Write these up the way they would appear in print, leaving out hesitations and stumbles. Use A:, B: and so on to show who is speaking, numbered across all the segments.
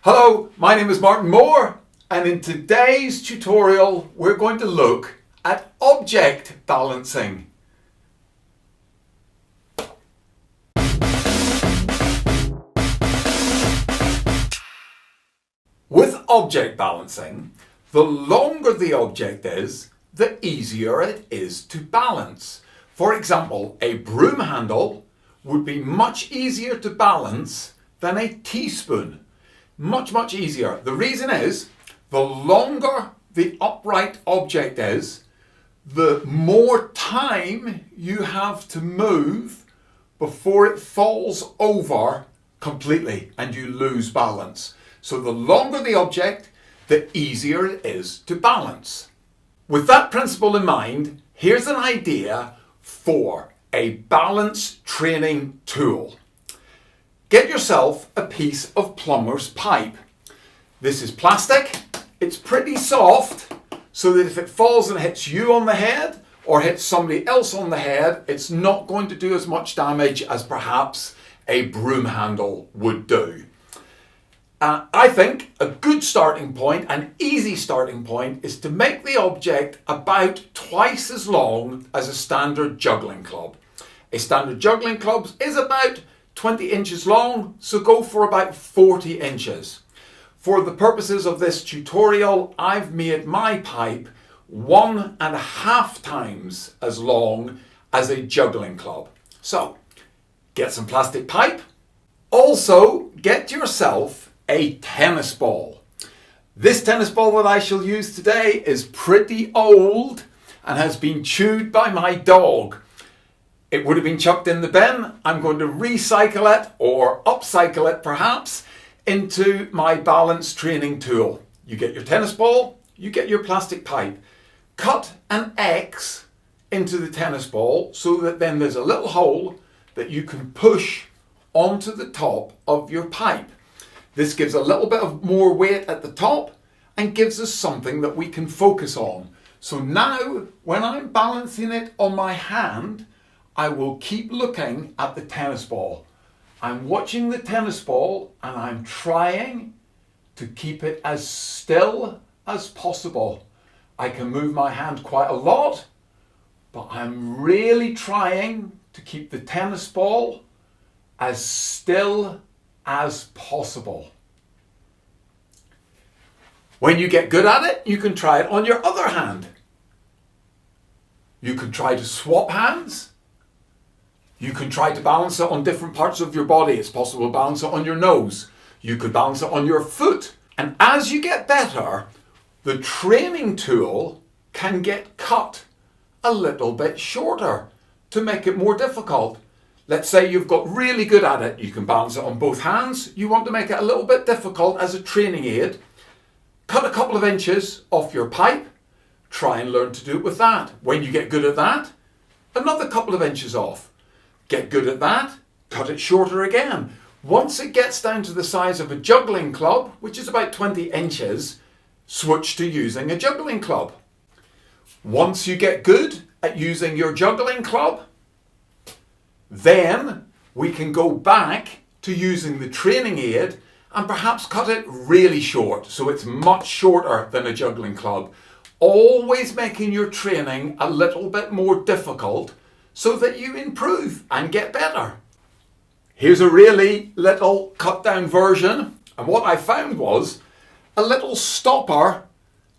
A: Hello, my name is Martin Moore, and in today's tutorial we're going to look at object balancing. With object balancing, the longer the object is, the easier it is to balance. For example, a broom handle would be much easier to balance than a teaspoon. Much easier. The reason is, the longer the upright object is, the more time you have to move before it falls over completely and you lose balance. So the longer the object, the easier it is to balance. With that principle in mind, here's an idea for a balance training tool. Get yourself a piece of plumber's pipe. This is plastic. It's pretty soft, so that if it falls and hits you on the head or hits somebody else on the head, it's not going to do as much damage as perhaps a broom handle would do. I think a good starting point, an easy starting point, is to make the object about twice as long as a standard juggling club. A standard juggling club is about 20 inches long, so go for about 40 inches. For the purposes of this tutorial, I've made my pipe 1.5 times as long as a juggling club. So, get some plastic pipe. Also, get yourself a tennis ball. This tennis ball that I shall use today is pretty old and has been chewed by my dog. It would have been chucked in the bin. I'm going to recycle it, or upcycle it perhaps, into my balance training tool. You get your tennis ball, you get your plastic pipe. Cut an X into the tennis ball so that then there's a little hole that you can push onto the top of your pipe. This gives a little bit of more weight at the top and gives us something that we can focus on. So now, when I'm balancing it on my hand, I will keep looking at the tennis ball. I'm watching the tennis ball and I'm trying to keep it as still as possible. I can move my hand quite a lot, but I'm really trying to keep the tennis ball as still as possible. When you get good at it, you can try it on your other hand. You can try to swap hands. You can try to balance it on different parts of your body. It's possible to balance it on your nose. You could balance it on your foot. And as you get better, the training tool can get cut a little bit shorter to make it more difficult. Let's say you've got really good at it. You can balance it on both hands. You want to make it a little bit difficult as a training aid. Cut a couple of inches off your pipe. Try and learn to do it with that. When you get good at that, another couple of inches off. Get good at that, cut it shorter again. Once it gets down to the size of a juggling club, which is about 20 inches, switch to using a juggling club. Once you get good at using your juggling club, then we can go back to using the training aid and perhaps cut it really short, so it's much shorter than a juggling club. Always making your training a little bit more difficult so that you improve and get better. Here's a really little cut down version, and what I found was a little stopper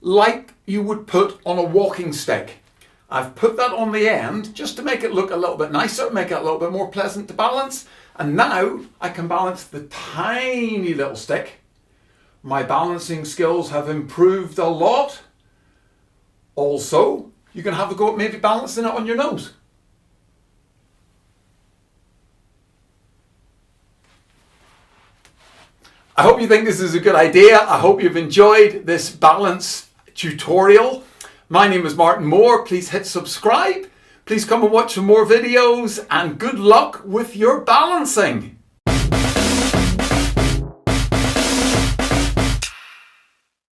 A: like you would put on a walking stick. I've put that on the end just to make it look a little bit nicer, make it a little bit more pleasant to balance, and now I can balance the tiny little stick. My balancing skills have improved a lot. Also, you can have a go at maybe balancing it on your nose. I hope you think this is a good idea. I hope you've enjoyed this balance tutorial. My name is Martin Moore. Please hit subscribe. Please come and watch some more videos, and good luck with your balancing.